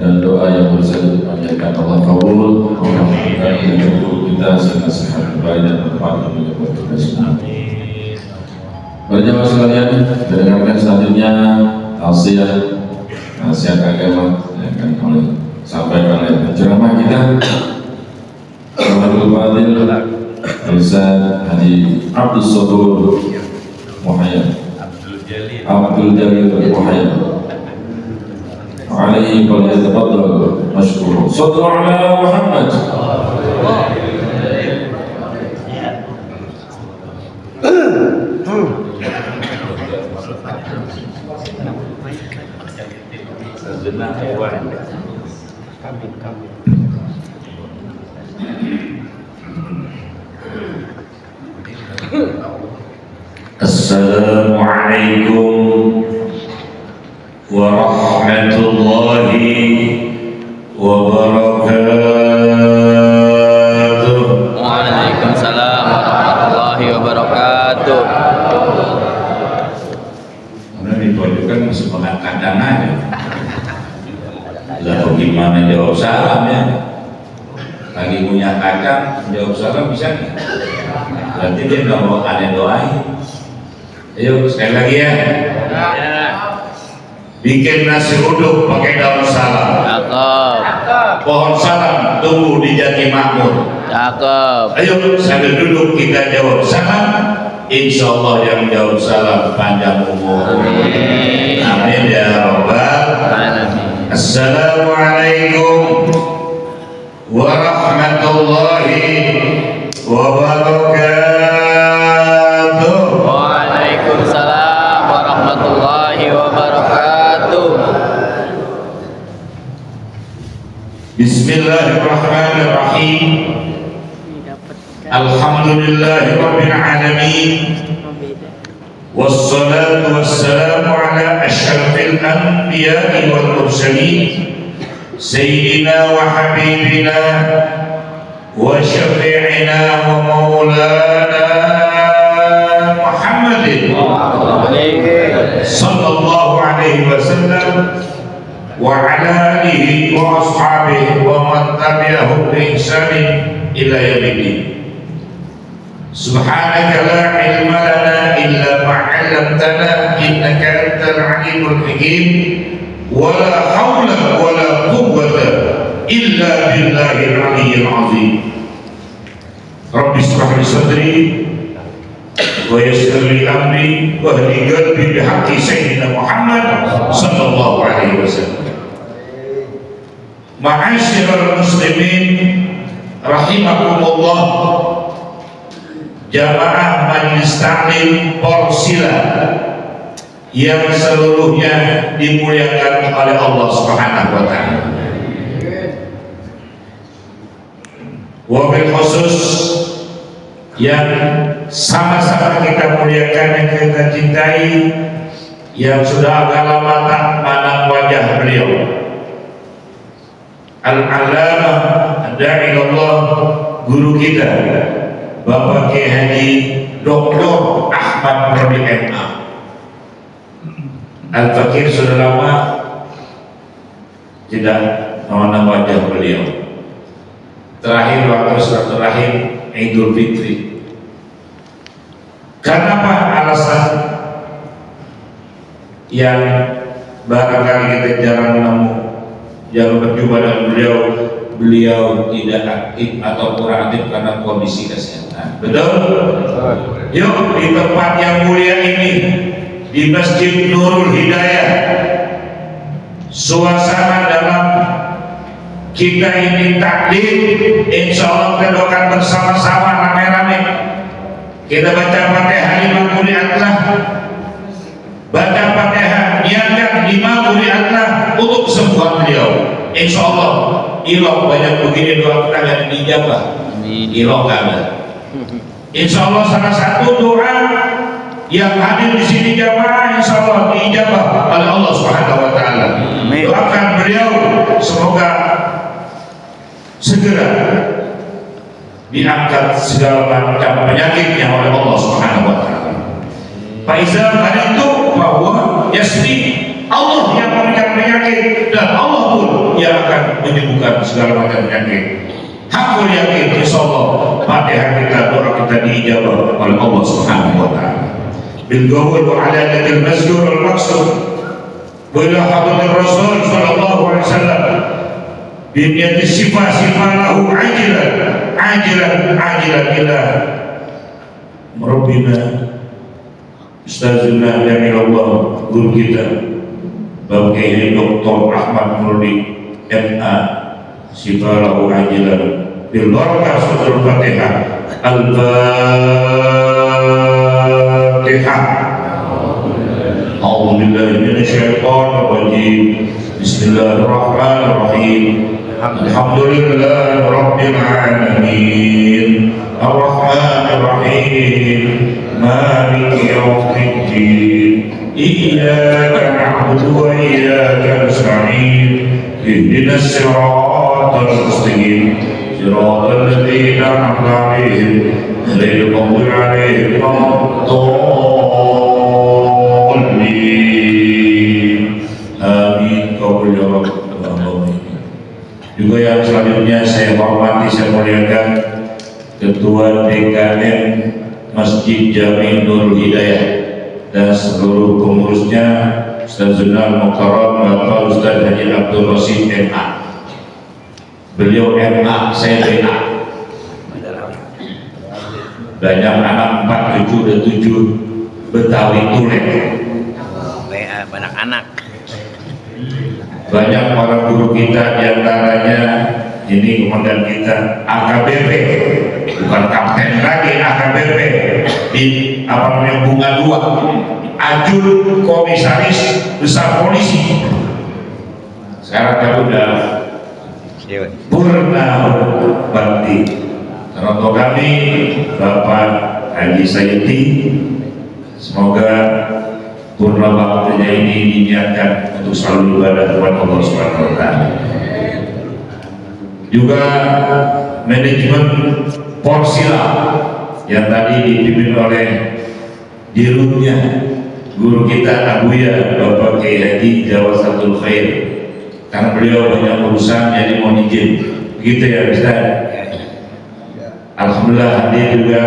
dan doa yang bersatu panjatkan Allah kabul, Allah memberkati hidup kita serta sehat baik dan bermanfaat bagi kita semua. Para jemaah sekalian, dengarkan selanjutnya nasihat agama yang akan oleh sampaikan oleh penceramah kita, Muhammadul Fadil Ustaz Haji Abdul Sabur Muhayyad Abdul Jalil Muhayyad عليه فليتفضل مشكورا. صلوا على محمد. Assalamualaikum warahmatullahi wabarakatuh. Waalaikumsalam warahmatullahi wabarakatuh. Karena ditunjukkan masih kadang aja. Lalu gimana jawab salam ya? Lagi punya kacang, jawab salam bisa nggak? Berarti dia nggak mau ada doain. Ayo sekali lagi ya. Bikin nasi uduk pakai daun salam. Cakep. Pohon salam tumbuh di jati makmur. Cakep. Ayo sambil duduk kita jawab salam. Insya Allah yang jawab salam panjang umur. Amin. Amin ya rabbal Alamin. Assalamualaikum warahmatullahi wabarakatuh. Waalaikumsalam warahmatullahi wabarakatuh. Bismillahirrahmanirrahim. Alhamdulillahirabbil alamin. Wassalatu wassalamu ala asyrafil anbiya'i wal mursalin sayyidina wa habibina wa syafi'ina wa maulana Muhammadin sallallahu alaihi wasallam wa ala alihi wa ashabihi wa man tabi'ahum bi ihsanin ila yaumiddin. Subhanaka la ilma lana illa ma 'allamtana innaka antal alimul hakim wa la haula wa la quwwata illa billahil aliyyil azim. Rabbi ishrah li sadri wa yassir li amri wa hdi qalbi bihaqqi sayyidina Muhammad sallallahu alaihi wasallam. Ma'asyiral muslimin rahimakumullah, jamaah Majelis Taklim Porsila yang seluruhnya dimuliakan oleh Allah Subhanahu wa taala. Wabil khusus yang sama-sama kita muliakan dan kita cintai, yang sudah agak lama tak pandang wajah beliau, Al-Allamah Da'ilallah, guru kita Bapak Kiai Haji Dr. Ahmad Rabi MA Al-Fakir. Sudah lama tidak memandang wajah beliau. Terakhir waktu silaturahim Idul Fitri. Kenapa alasan yang barangkali kita jarang menemu, jarang berjumpa dengan beliau? Beliau tidak aktif atau kurang aktif karena kondisi kesehatan. Betul? Yuk, di tempat yang mulia ini, di Masjid Nurul Hidayah, suasana dalam kita ini taklim, insya Allah kita doakan bersama-sama rame-rame. Kita baca Fatihah 5 quri'atlah, baca Fatihah niatkan 5 quri'atlah untuk untuk kesembuhan beliau. Insya Allah ilok banyak begini doa kita nggak dijabah. Ilok nggak ada. Insya Allah salah satu doa yang hadir di sini jamaah insya Allah diijabah oleh Allah Subhanahu Wa Taala. Doakan beliau semoga segera diangkat segala macam penyakitnya oleh Allah Subhanahu Wa Taala. Pak Izal tadi itu bahwa Yasmi Allah yang memberikan penyakit dan Allah pun yang akan menyembuhkan segala macam penyakit. Hakul yakin insyaallah Fatihah kita doa kita diijabah oleh Allah Subhanahu Wa Taala. Bil qaul wa ala al mazkur al maqsud wa ila hadratir Rasul sallallahu alaihi wasallam bi niyyati sifah lahu ajilan ila Rabbina Ustazuna dan Allah guru kita Bapak Kiai Dr. Ahmad Nurdi MA sifalahu ajilan bil barakah suratul Fatihah Al-Fatihah. A'udzu billahi minasyaitonir rajim. Bismillahirrahmanirrahim. Alhamdulillahi rabbil alamin. Ar-Rahmanir Rahim. Maliki yaumiddin. Iyyaka na'budu wa iyyaka nasta'in. Ihdinas siratal mustaqim. Siratal ladzina an'amta 'alaihim ghairil maghdubi 'alaihim waladdallin. Amin. Qaul ya rabbal alamin. Juga yang selanjutnya saya hormati, saya muliakan Ketua DKM Masjid Jami Nurul Hidayah dan seluruh pengurusnya, Ustazuna Mukarram Bapak Ustaz Haji Abdul Rasid MA. Beliau MA, saya BA. Banyak anak 4, 7, dan 7 Betawi Tulen. BA banyak anak. Banyak para guru kita, diantaranya ini komandan kita AKBP, bukan kapten lagi, AKBP di apa namanya Bunga 2, Ajun Komisaris Besar Polisi. Sekarang dia udah purna bakti. Contoh kami Bapak Haji Sayyidi, semoga purna baktinya ini diniatkan untuk selalu ibadah kepada Allah Subhanahu Wa Taala. Juga manajemen Porsila yang tadi dipimpin oleh dirutnya guru kita Abuya Bapak Kiai Haji Jawasatul Khair, karena beliau banyak urusan jadi mau izin begitu ya Ustaz. Alhamdulillah hadir juga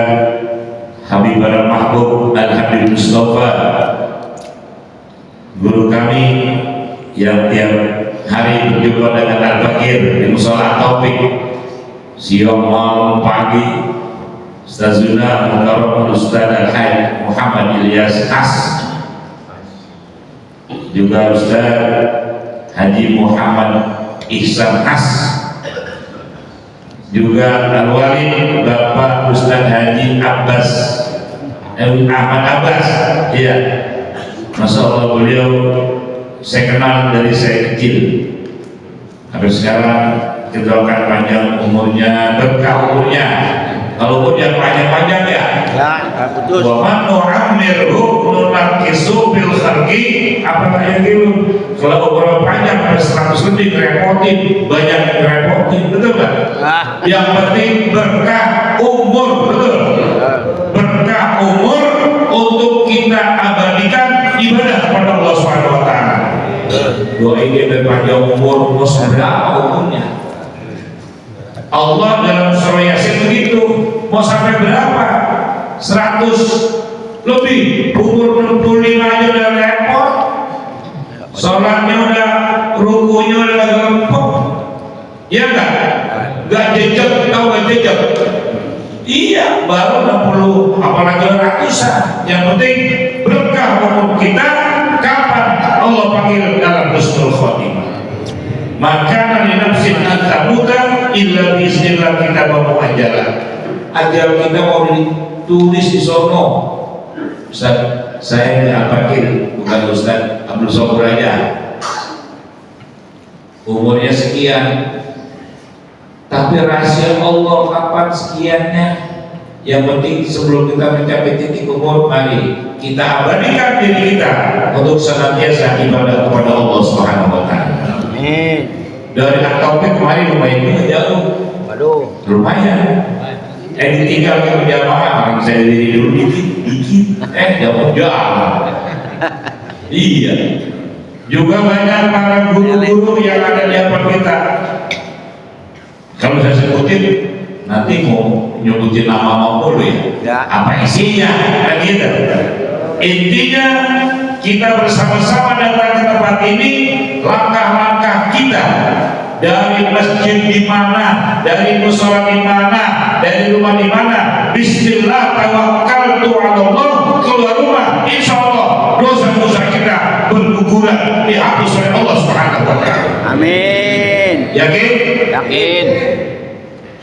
Habibur Mahbub Al Habib Mustafa, guru kami yang tiap hari berjumpa dengan Al-Fakir di Musola Taufik siang malam pagi. Ustazuna Mukarram Ustaz Al-Haid Muhammad Ilyas Has, juga Ustaz Haji Muhammad Ihsan Has, juga Al-Walid Bapak Ustaz Haji Abbas Ahmad Abbas. Iya, Masya Allah, beliau saya kenal dari saya kecil sampai sekarang. Kita doakan panjang umurnya, berkah umurnya. Kalau umurnya panjang-panjang ya. Betul. Wa man nu'ammirhu nunaqqisu bil khalqi. Apa kayak gitu? Kalau umur panjang sampai 100 lebih repotin, banyak repotin, betul nggak? Yang penting berkah umur, betul. Berkah umur untuk kita abadikan ibadah kepada Allah Subhanahu Wa Taala. Doa ini berpanjang umur, mau berapa umurnya? Allah dalam surah Yasin begitu, mau sampai berapa? 100 lebih, umur 65 aja udah repot, sholatnya udah, rukunya udah gempok, ya enggak? Gak jejak, tau gak jejak? Iya, baru 60, apalagi ratusan. Yang penting berkah umur kita. Kapan Allah panggil dalam husnul khotimah? Maka dari nafsin antamuta illa bismillah, kita bawa ajaran. Ajaran kita mau ditulis di sono. Ustaz, saya ini Al-Fakir, bukan Ustaz Abdul Sobur aja. umurnya sekian, tapi rahasia Allah kapan sekiannya. Yang penting sebelum kita mencapai titik umur, mari kita abadikan diri kita untuk senantiasa ibadah kepada Allah Subhanahu wa Ta'ala. Amin. Dari At-Taufik kemarin lumayan juga jauh. Waduh. Lumayan. Ditinggal ke jamaah, orang saya diri dulu dikit, jauh. Iya. Juga banyak para guru-guru yang ada di hadapan kita. Kalau saya sebutin, nanti mau nyebutin nama dulu ya. Apa isinya? Kan gitu. Intinya kita bersama-sama datang ke tempat ini, langkah-langkah kita dari masjid di mana, dari mushola di mana, dari rumah di mana. Bismillah tawakkaltu 'ala Allah, keluar rumah, insyaallah dosa-dosa kita berguguran dihapus oleh Allah Subhanahu wa Ta'ala. Amin. Yakin? Yakin.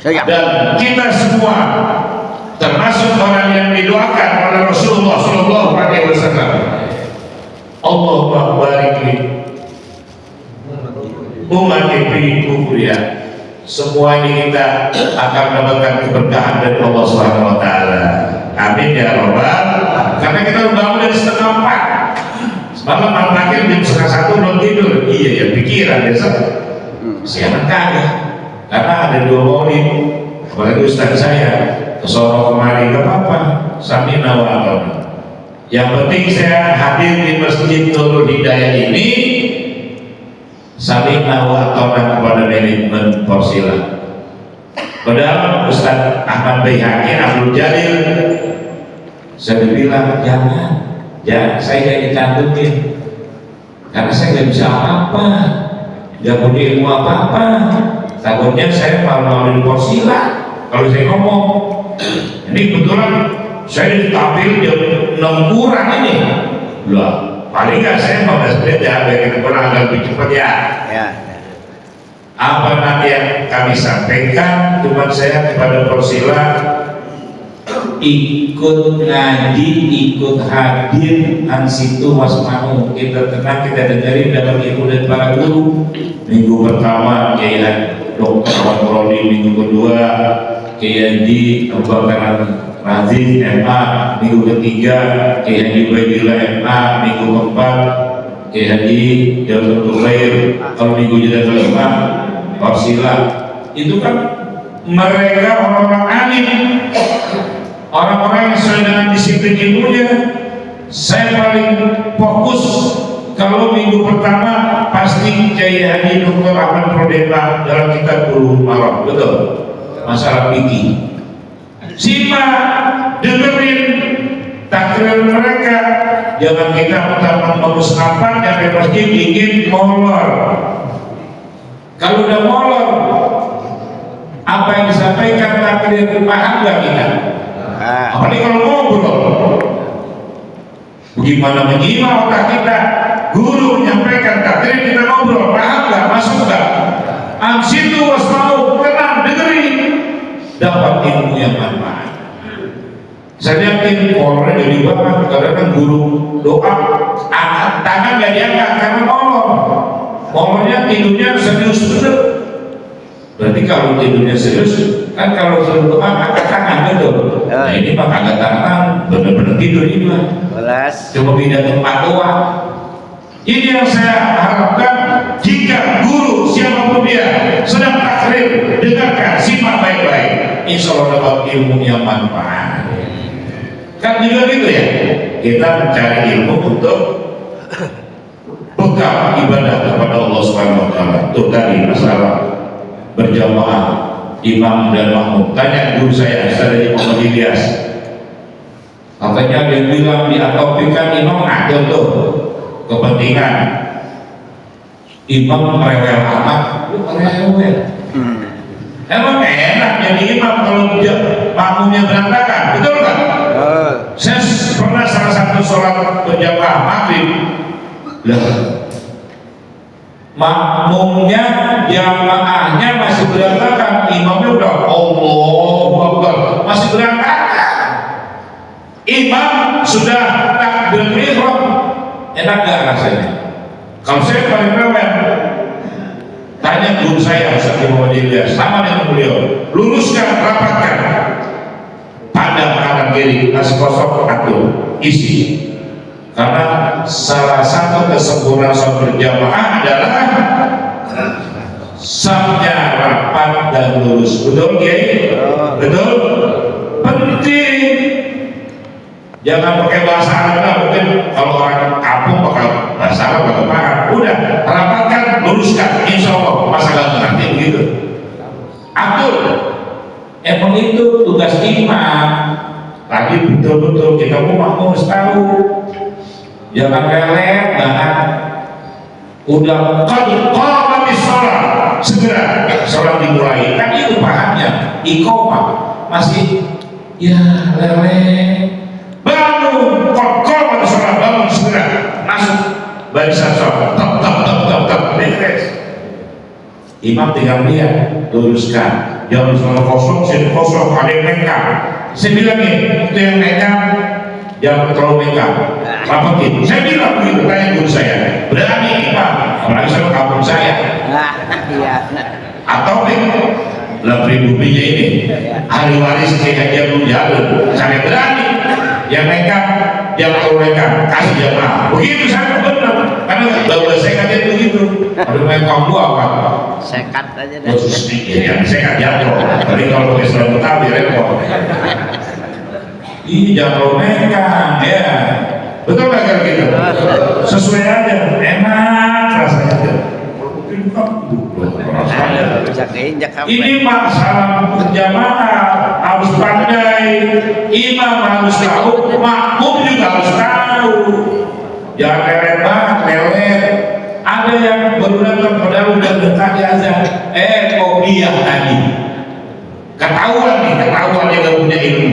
Saya Dan kita semua termasuk orang yang didoakan oleh Rasulullah Sallallahu Alaihi Wasallam. Allahumma barik li umat ibni kufriya. Semua ini kita akan mendapatkan keberkahan dari Allah Subhanahu Wa Taala. Amin ya Rabbal. Karena kita bangun dari setengah 4. Semalam terakhir jam setengah 1 belum tidur. Iya ya, pikiran besok siaran kagak. Karena ada 2 maulid, apalagi ustaz saya kesono kemari, gak apa-apa, samina wa ata'na. Yang penting saya hadir di Masjid Nurul Hidayah ini samina wa ata'na kepada manajemen Porsila. Padahal Ustaz Ahmad Baihaqi, Abdul Jalil, saya bilang jangan, saya gak dicantumin karena saya gak bisa apa-apa, gak punya ilmu apa-apa. Takutnya saya malu di Porsila kalau saya ngomong. Ini kebetulan saya ditampil jam 6 kurang ini. Lah, paling nggak saya 15 menit ya, biar kita pulang agak lebih cepat ya. Ya. Apa nanti yang kami sampaikan, cuma saya kepada Porsila ikut ngaji, ikut hadir, ansitu wasmanu, kita tenang, kita dengerin dalam ilmu dan para guru. Minggu pertama Kiai Dr. Rodi, minggu kedua Kiai Haji Abu Bakar Raziz MA, minggu ketiga Kiai Haji Baidillah MA, minggu keempat Kiai Haji Jalur Tuhair, kalau minggu kelima Porsila. Itu kan mereka orang-orang alim, orang-orang yang sesuai dengan disiplin ilmunya. Saya paling fokus kalau minggu pertama pasti Kiai Haji Dr. Ahmad Prodema dalam kitab Bulughul Maram, betul, masalah fikih. Simak, dengerin takrir mereka. Jangan kita pertama ngurus napan sampai masjid dingin molor. Kalau udah molor, apa yang disampaikan takrir paham gak kita? Apalagi kalau ngobrol, bagaimana menyimak otak kita. Guru menyampaikan takdir, kita ngobrol, paham gak? Masuk gak? Ansitu wasma'u, tenang, dengerin, dapat ilmu yang manfaat. Saya yakin orangnya jadi banget, karena guru doa, angkat tangan gak diangkat karena molor. Molornya tidurnya serius bener. Berarti kalau tidurnya serius, kan kalau suruh doa angkat tangan betul. Nah ini mah angkat tangan, bener-bener tidur ini mah. Coba pindah tempat doa. Ini yang saya harapkan, jika guru siapapun dia sedang takrir, dengarkan, simak baik-baik, insya Allah dapat ilmu yang manfaat. Kan juga gitu ya, kita mencari ilmu untuk bekal ibadah kepada Allah Subhanahu wa Ta'ala. Itu tadi masalah berjamaah imam dan makmum. Tanya guru saya, Ustaz Muhammad Ilyas, katanya dia bilang di At-Taufik imam ada tuh kepentingan, imam rewel amat, lu rewel. Emang enak jadi imam kalau makmumnya berantakan, betul kan? Saya pernah salah satu sholat berjamaah maghrib, lah makmumnya jamaahnya masih berantakan, imamnya udah Allahu Akbar masih berantakan, imam sudah takbir ihram. Enak gak rasanya? Kalau saya paling rewel, tanya guru saya Ustaz Muhammad Ilyas sama dengan beliau, luruskan, rapatkan, pandang kanan kiri, nasi kosong atur, isi. Karena salah satu kesempurnaan sholat berjamaah adalah safnya rapat dan lurus. Betul Kiai? Betul? Penting. Jangan pakai bahasa Arab lah, mungkin kalau orang kampung bakal bahasa Arab bakal paham. Udah, rapatkan, luruskan, insya Allah masalah nanti begitu. Atur. Emang itu tugas imam. Lagi betul-betul kita mau tahu. Jangan lelet banget. Udah qamati shalah, segera sholat dimulai. Kan itu pahamnya. Iqamah masih ya lele. Bangun, qamati shalah, bangun segera masuk barisan sholat. Tetap beres. Imam tinggal lihat, luruskan. Jangan sholat kosong, sini kosong, ada yang nekat. Saya bilang nih, itu yang nekat jangan terlalu nekat. Rapatin. Saya bilang begitu, tanya guru saya. Berani Imam, apalagi sama kampung saya. Iya. Atau lah pribuminya ini, ahli waris kayak dia belum jalan. Saya berani. Yang nekat, yang terlalu nekat, kasih jamaah. Begitu saya benar. Karena bapak saya katanya begitu. Aduh, kamu apa? Sekat aja dah. Khusus sedikit ya, saya jatuh. Tapi kalau pakai seragam Betawi repot. Ini jatuh nekat, ya. Betul nggak kalau gitu? Sesuai aja, enak rasanya. Bisa keinjak sampai. Ini masalah berjamaah harus pandai, imam harus tahu, makmum juga harus tahu. Jangan lelet banget, lelet. Ada yang baru datang padahal udah tadi azan, kopiah tadi. Ketahuan nih, ketahuan dia gak punya ilmu.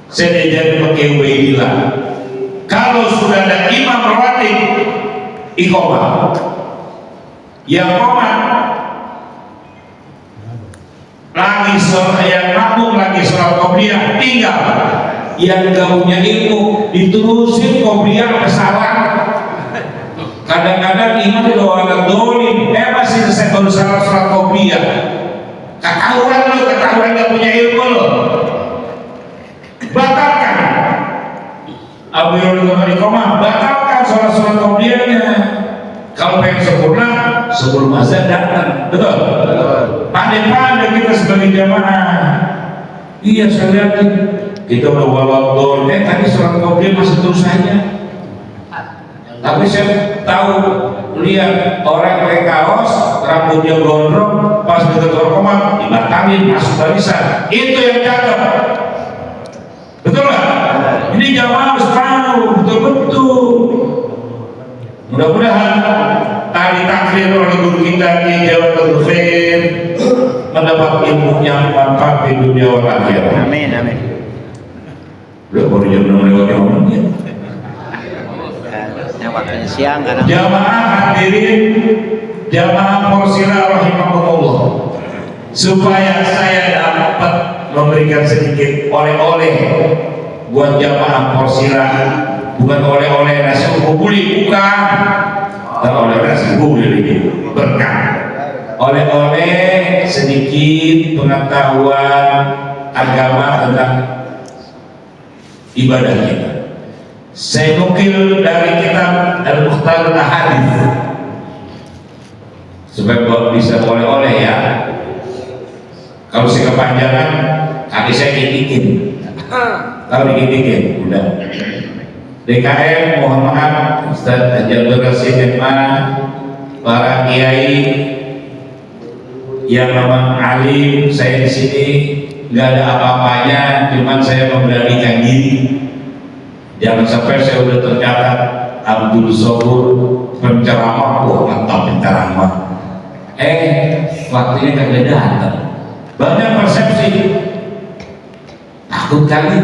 Saya diajarin pakai Ubaidillah. Kalau sudah ada imam rawatib, iqamah. Yang qomat lagi sholat, yang makmum lagi sholat qobliyah tinggal. Yang gak punya ilmu diterusin qobliyah ke salah. Kadang-kadang imam udah orang dolim, masih selesai baru salah sholat qobliyah. Ketahuan lo, ketahuan gak punya ilmu lo. Batalkan. Abu Yudhul Iqamah, batalkan sholat qobliyahnya. Kalau pengen sempurna, sebelum azan datang, betul? Pandai-pandai kita sebagai jamaah. Iya, saya lihat kita udah walad tadi sholat qobliyah masih terus saja. Tapi saya tahu, lihat orang pakai kaos, rambutnya gondrong, pas dekat Iqamah dibatalin, masuk barisan. Itu yang cakep. Betul nggak? Ini jamaah harus tahu betul-betul. Mudah-mudahan tadi takdir oleh guru kita di Jawa Khair mendapat ilmu yang manfaat di dunia wal akhirah. Amin, amin. Belum baru jam 6 lewat 5 menit. Yang waktunya siang kadang. Jamaah hadirin, jamaah Porsila rahimahumullah. Supaya saya dapat memberikan sedikit oleh-oleh buat jamaah Porsila. Bukan oleh-oleh nasi kubuli, bukan. Kalau oleh nasi kubuli ini berkah. Oleh-oleh sedikit pengetahuan agama tentang ibadah kita. Saya nukil dari kitab Al-Mukhtarul Ahadits supaya bisa oleh-oleh ya. Kalau saya kepanjangan, kaki saya dikit-dikit. Kalau dikit-dikit, udah. DKM, mohon maaf, Ustaz Jabir Rasid para kiai yang memang alim, saya di sini nggak ada apa-apanya, cuman saya memberanikan diri. Jangan sampai saya udah tercatat Abdul Sobur penceramah, mantap penceramah. Waktunya kagak datang. Banyak persepsi, takut kali.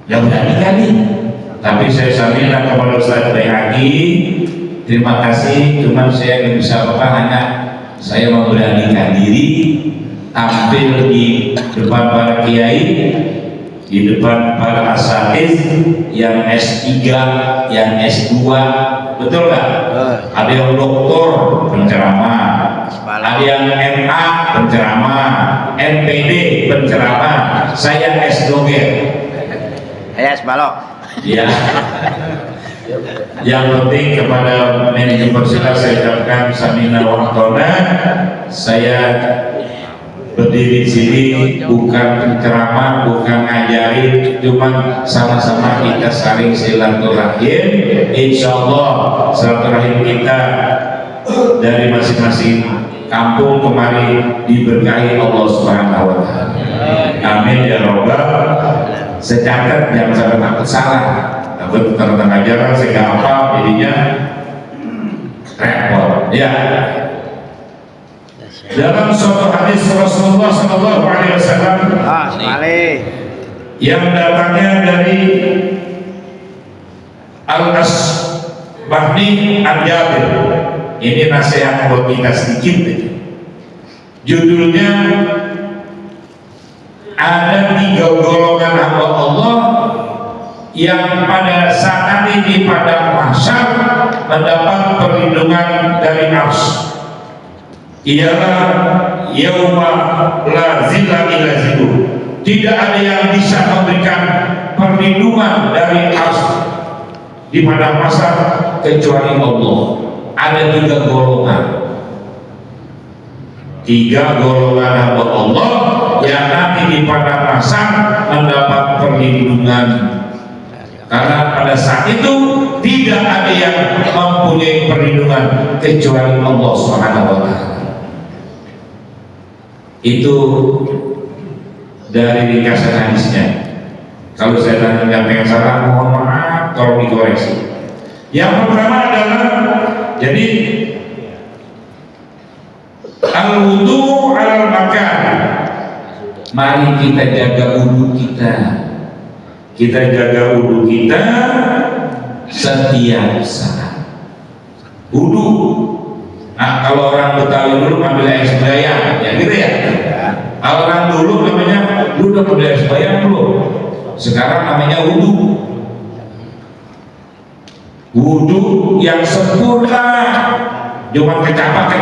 Ya berani kali, tapi saya sampaikan kepada Ustaz Bayhaqi, terima kasih, cuman saya nggak bisa apa, hanya saya memberanikan diri tampil di depan para kiai, di depan para asatiz yang S3, yang S2, betul nggak? Ada yang doktor penceramah, ada yang MA penceramah, MPD penceramah, saya S doger. Ayas balok. Ya. Yang penting kepada manajemen Persita saya ucapkan samina wa atona. Saya berdiri di sini bukan penceramah, bukan ngajarin, cuma sama-sama kita saling silaturahim. Insya Allah silaturahim kita dari masing-masing kampung kemari diberkahi Allah Subhanahu wa Ta'ala. Amin ya Rabbal. Secatat jangan sampai takut salah, takut tentang ajaran sehingga apa jadinya repot. Ya. Dalam suatu hadis Rasulullah Sallallahu Alaihi Wasallam yang datangnya dari Al-Asbahni Al-Jabir, ini nasihat buat kita sedikit. Judulnya ada 3 golongan hamba Allah yang pada saat ini di padang mahsyar mendapat perlindungan dari Arsy. Ialah yauma la zilla illa zilluh. Tidak ada yang bisa memberikan perlindungan dari Arsy di padang mahsyar kecuali Allah. Ada 3 golongan. 3 golongan hamba Allah yang nanti di padang mahsyar mendapat perlindungan, karena pada saat itu tidak ada yang mempunyai perlindungan kecuali Allah Subhanahu wa Ta'ala. Itu dari ringkasan hadisnya. Kalau saya tanya yang salah, mohon maaf, tolong dikoreksi. Yang pertama adalah, jadi al-wudu alal makan. Mari kita jaga wudu kita. Kita jaga wudu kita setiap saat. Wudu. Nah, kalau orang Betawi dulu ambil air sembahyang, ya gitu ya. Kalau orang dulu namanya, lu udah ambil air sembahyang belum? Sekarang namanya wudu. Wudu yang sempurna, jangan kecapak.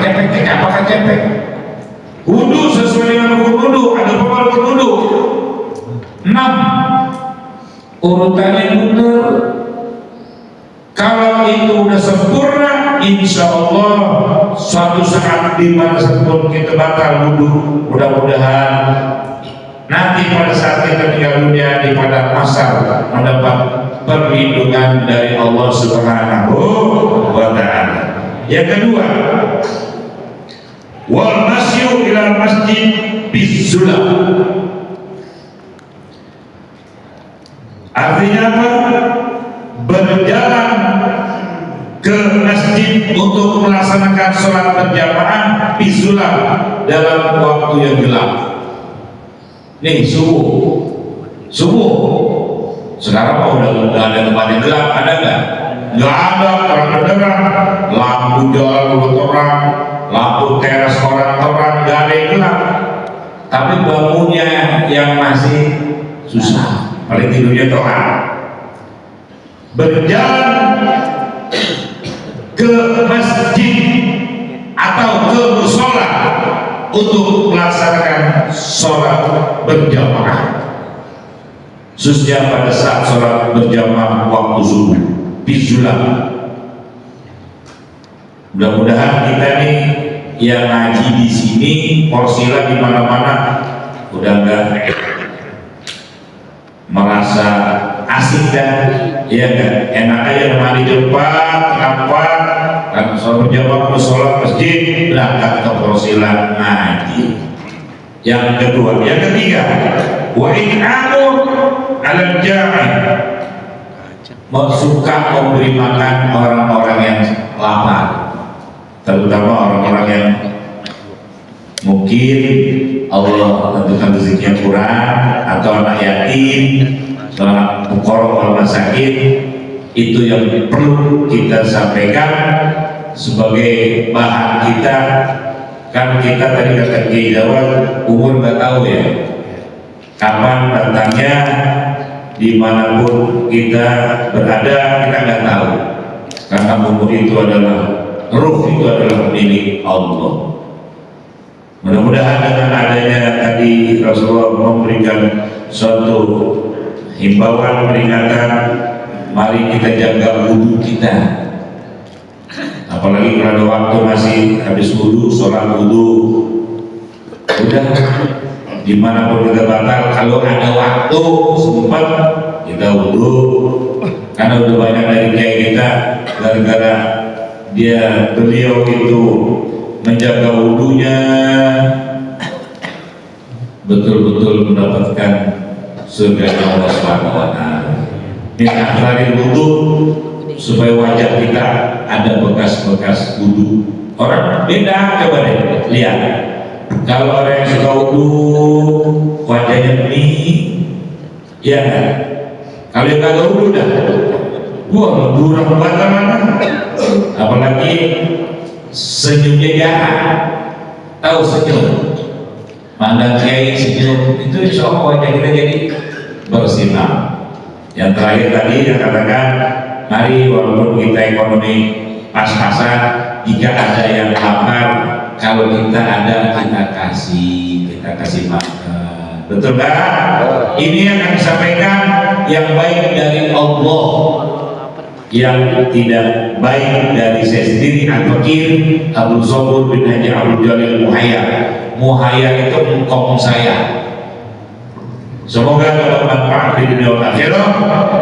Wudu sesuai dengan rukun wudu. Ada berapa rukun wudu? 6. Urutannya benar. Kalau itu udah sempurna, insya Allah suatu saat di mana pun kita batal wudu, mudah-mudahan nanti pada saat kita meninggal dunia di padang mahsyar mendapat perlindungan dari Allah Subhanahu wa Ta'ala. Yang kedua, wal masyu ila masjid bizulam. Artinya apa? Berjalan ke masjid untuk melaksanakan sholat berjamaah bizulam dalam waktu yang gelap. Nih subuh. Sekarang mau udah ada tempat yang gelap, ada nggak? Nggak ada, terang-terang. Lampu jalan orang, lampu teras orang, nggak ada yang gelap. Tapi bangunnya yang masih susah, paling tidurnya telat. Berjalan ke masjid atau ke mushola untuk melaksanakan sholat berjamaah, khususnya pada saat sholat berjamaah waktu subuh bizulam. Mudah-mudahan kita nih yang ngaji di sini, porsilah di mana-mana, udah enggak merasa asik dan ya enggak, enak aja nemani depan, rapat, kan sholat berjamaah ke sholat masjid, berangkat ke porsilah ngaji. Yang kedua, yang ketiga, wa in'amu ala ja'i, suka memberi makan orang-orang yang lapar, terutama orang-orang yang mungkin Allah tentukan rezekinya kurang, atau anak yatim, anak fuqara wal masakin. Itu yang perlu kita sampaikan sebagai bahan kita. Kan kita tadi kata Kiai Jawad, umur nggak tahu ya kapan datangnya, dimanapun kita berada kita nggak tahu, karena umur itu adalah ruh itu adalah milik Allah. Mudah-mudahan dengan adanya tadi Rasulullah memberikan suatu himbauan peringatan, mari kita jaga wudhu kita. Apalagi kalau ada waktu masih habis wudhu, sholat wudhu, udah dimanapun kita batal, kalau ada waktu sempat kita wudhu. Karena udah banyak dari kiai kita gara-gara beliau itu menjaga wudhunya, betul-betul mendapatkan surga Allah Subhanahu wa Ta'ala. Minta akhlakil wudhu supaya wajah kita ada bekas-bekas wudhu. Orang beda, coba deh lihat. Kalau orang yang suka wudhu wajahnya bening, ya kan? Kalau yang kagak wudhu dah, wah durang mana? Apalagi senyumnya jahat. Tahu senyum? Mandang kiai senyum itu insya Allah wajah kita jadi bersinar. Yang terakhir tadi yang katakan, mari walaupun kita ekonomi pas-pasan, jika ada yang lapar, kalau kita ada kita kasih makan. Betul kan? Ini yang kami sampaikan yang baik dari Allah, yang tidak baik dari saya sendiri, Al-Fakir Abdul Sobur bin Haji Abdul Jalil Muhayya itu engkong saya. Semoga dapat manfaat di dunia dan akhirat.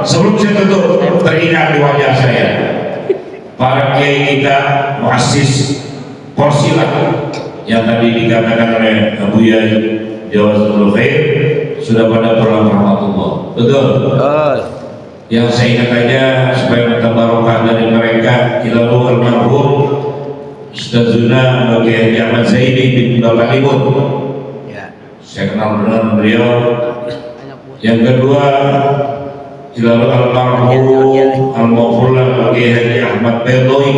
Sebelum saya tutup, teringat di wajah saya para kiai kita, muassis Porsilat yang tadi dikatakan oleh Abu Yai Jawazul Khair, sudah pada pulang rahmatullah. Betul? Yang saya ingat aja supaya minta barokah dari mereka, ilalu almarhum Ustazuna bagi Haji Ahmad Zaidi bin Bapak Ibu. Saya kenal dengan beliau. Yang kedua, ilalu almarhum al-Mawfurlah bagi Haji Ahmad Bedoy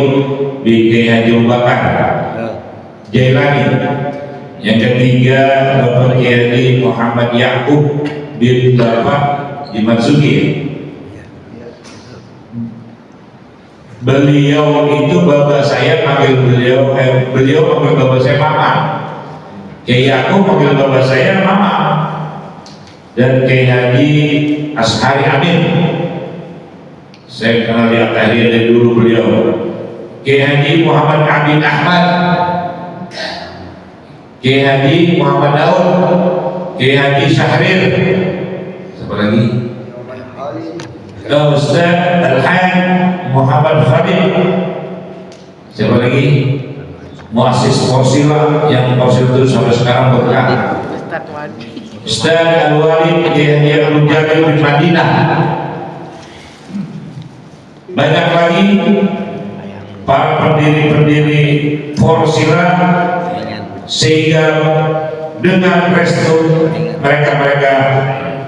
bin Haji Bakar Jailani. Yang ketiga, Bapak Haji Muhammad Yakub bin Bapak Dimatsuki. Beliau itu bapak saya panggil beliau panggil bapak saya mama. Kiai aku panggil bapak saya mama. Dan Kiai Haji Ashari Amin, saya kenal lihat tadi dari dulu beliau. Kiai Haji Muhammad Abid Ahmad, Kiai Haji Muhammad Daud, Kiai Haji Syahrir, siapa lagi? Ustaz Al-Han Muhammad Khalid, siapa lagi? Muassis Porsilah yang Porsilah itu sampai sekarang berkah. Ustaz Al-Walid Kiai Abdul Jalil di Madinah. Banyak lagi para pendiri-pendiri Porsilah, sehingga dengan restu mereka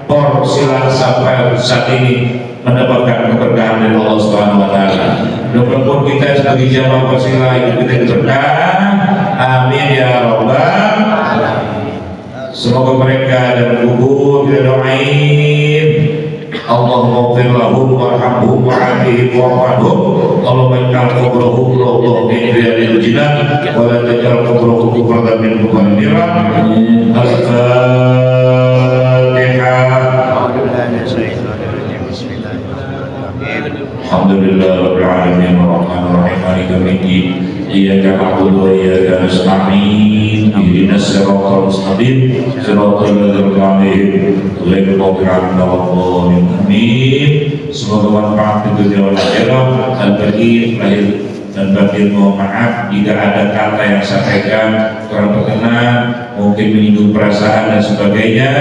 Porsilah sampai saat ini mendapatkan keberkahan dari Allah Subhanahu wa Ta'ala. Mudah-mudahan kita sebagai jamaah Porsilah itu kita diberkahi. Amin ya rabbal alamin. Semoga mereka dan kubur kita doain. Allahumma ighfir lahum warhamhum wa'afihim wa'afhum. Allahumma ij'al qubrahum rawdatan min riyadil jinan wa la taj'al qubrahum qubratan min quburin niran. Alhamdulillah rabbil alamin arrahmanir rahim maliki yaumiddin iyyaka na'budu wa iyyaka nasta'in ihdinas siratal mustaqim siratal ladzina an'amta 'alaihim ghairil maghdubi 'alaihim waladdallin amin. Semoga manfaat di dunia dan akhirat. Al-Fakir lahir dan batin, mohon maaf jika ada kata yang saya sampaikan kurang berkenan, mungkin menyinggung perasaan dan sebagainya.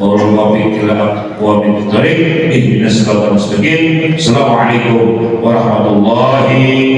Assalamualaikum warahmatullahi